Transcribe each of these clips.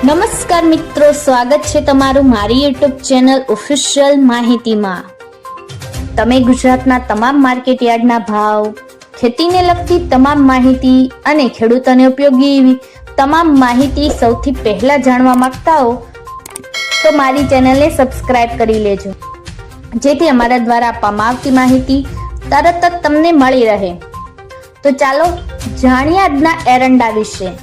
નમસ્કાર મિત્રો, સ્વાગત છે તમારું મારી યુટ્યુબ ચેનલ ઓફિશિયલ માહિતીમાં। તમે ગુજરાતના તમામ માર્કેટ યાર્ડના ભાવ, ખેતીને લગતી તમામ માહિતી અને ખેડૂતોને ઉપયોગી એવી તમામ માહિતી સૌથી પહેલા જાણવા માંગતા હો તો મારી ચેનલને સબસ્ક્રાઇબ કરી લેજો, જેથી અમારા દ્વારા આપવામાં આવતી માહિતી તરત જ તમને મળી રહે। તો ચાલો જાણીએ આજના એરંડા વિશે।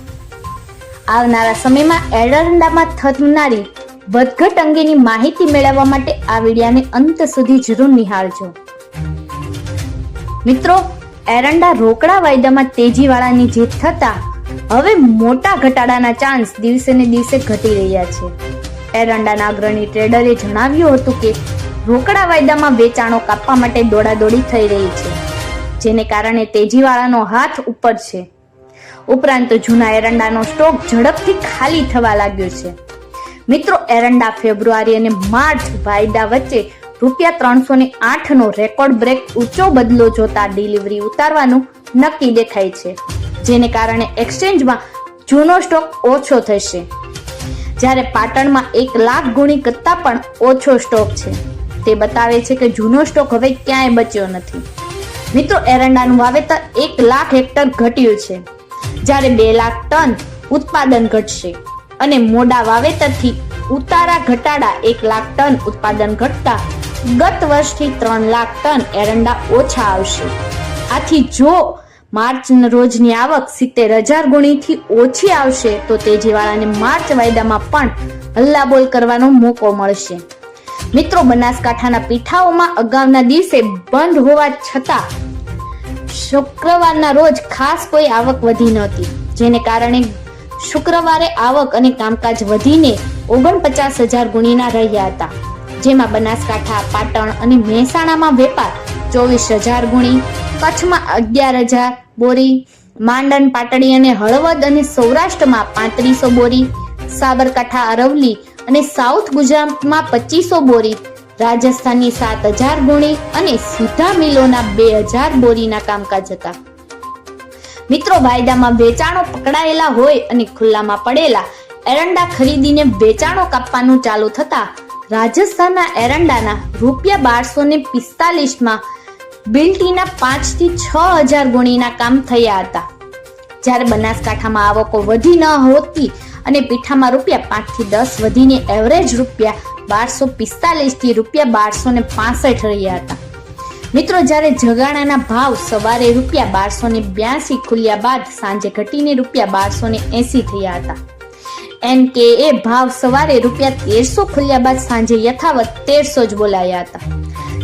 આવનારા સમયમાં એરંડામાં થનારી વધઘટ અંગેની માહિતી મેળવવા માટે આ વિડિયોને અંત સુધી જરૂર નિહાળજો। મિત્રો, એરંડા રોકડા વાયદામાં તેજીવાળાની જીત થતા હવે મોટા ઘટાડાના ચાન્સ દિવસે ને દિવસે ઘટી રહ્યા છે। એરંડાના અગ્રણી ટ્રેડરે જણાવ્યું હતું કે રોકડા વાયદામાં વેચાણો કાપવા માટે દોડાદોડી થઈ રહી છે, જેને કારણે તેજીવાળાનો હાથ ઉપર છે। ઉપરાંત જૂના એરંડાનો સ્ટોક ઝડપથી ખાલી થવા લાગ્યો છે। મિત્રો, એરંડા ફેબ્રુઆરી અને માર્ચ વાયદા વચ્ચે ₹308 નો રેકોર્ડ બ્રેક ઊંચો બદલો જોતા ડિલિવરી ઉતારવાનું નક્કી દેખાય છે, જેને કારણે એક્સચેન્જમાં જૂનો સ્ટોક ઓછો થશે, જ્યારે પાટણમાં 1 લાખ ગુણી કરતા પણ ઓછો સ્ટોક છે। તે બતાવે છે કે જૂનો સ્ટોક હવે ક્યાંય બચ્યો નથી। મિત્રો, એરંડાનું વાવેતર 1 લાખ હેક્ટર ઘટ્યું છે, જ્યારે 2 લાખ ટન ઉત્પાદન ઘટશે અને મોડા વાવેતરથી ઉતારા ઘટાડા 1 લાખ ટન ઉત્પાદન ઘટતા ગત વર્ષથી 3 લાખ ટન એરંડા ઓછા આવશે। આથી જો માર્ચ રોજની આવક 70,000 ગુણીથી ઓછી આવશે તો તેજીવાળાને માર્ચ વાયદામાં પણ હલ્લાબોલ કરવાનો મોકો મળશે। મિત્રો, બનાસકાંઠાના પીઠાઓમાં અગાઉના દિવસે બંધ હોવા છતાં શુક્રવારના રોજ ખાસ કોઈ આવક વધી નહોતી, જેને કારણે શુક્રવારે આવક અને કામકાજ વધીને 49,000 ગુણીના રહ્યા હતા, જેમાં બનાસકાંઠા, પાટણ અને મહેસાણામાં વેપાર 24,000 ગુણી, કચ્છમાં 11,000 બોરી, માંડન, પાટડી અને હળવદ અને સૌરાષ્ટ્રમાં 3500 બોરી, સાબરકાંઠા, અરવલ્લી અને સાઉથ ગુજરાતમાં 2500 બોરી, રાજસ્થાનની 7,000 ગુણી અને સુધા મિલોના 2,000 બોરીના કામકાજ હતા। મિત્રો, વાયદામાં વેચાણો પકડાયેલા હોય અને ખુલ્લામાં પડેલા એરંડા ખરીદીને વેચાણો કાપવાનું ચાલુ થતા રાજસ્થાનના એરંડાના ₹1245 માં બિલ્ટીના 5 થી 6,000 ગુણીના કામ થયા હતા, જ્યારે બનાસકાંઠામાં આવકો વધી ન હોતી અને પીઠામાં ₹5 થી 10 વધીને એવરેજ ₹1245 થી ₹1265 રહ્યા હતા। મિત્રો, જ્યારે જગાણાના ભાવ સવારે ₹1282 ખુલ્યા બાદ સાંજે ઘટીને ₹1280 થયા હતા। NKA ભાવ સવારે ₹1300 ખુલ્યા બાદ સાંજે યથાવત 1300 જ બોલાયા હતા,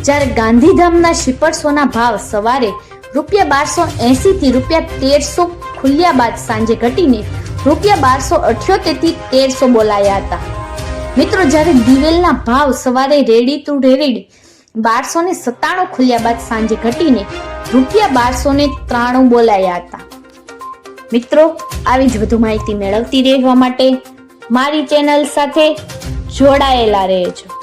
જ્યારે ગાંધીધામના શિપરસોના ભાવ સવારે ₹1280 થી ₹1300 ખુલ્યા બાદ સાંજે ઘટીને ₹1278 થી 1300 બોલાયા હતા। મિત્રો, જ્યારે દિવેલના ભાવ સવારે રેડી ટુ રેડી 1297 ખુલ્યા બાદ સાંજે ઘટીને ₹1293 બોલાયા હતા। મિત્રો, આવી જ વધુ માહિતી મેળવતી રહેવા માટે મારી ચેનલ સાથે જોડાયેલા રહેજો।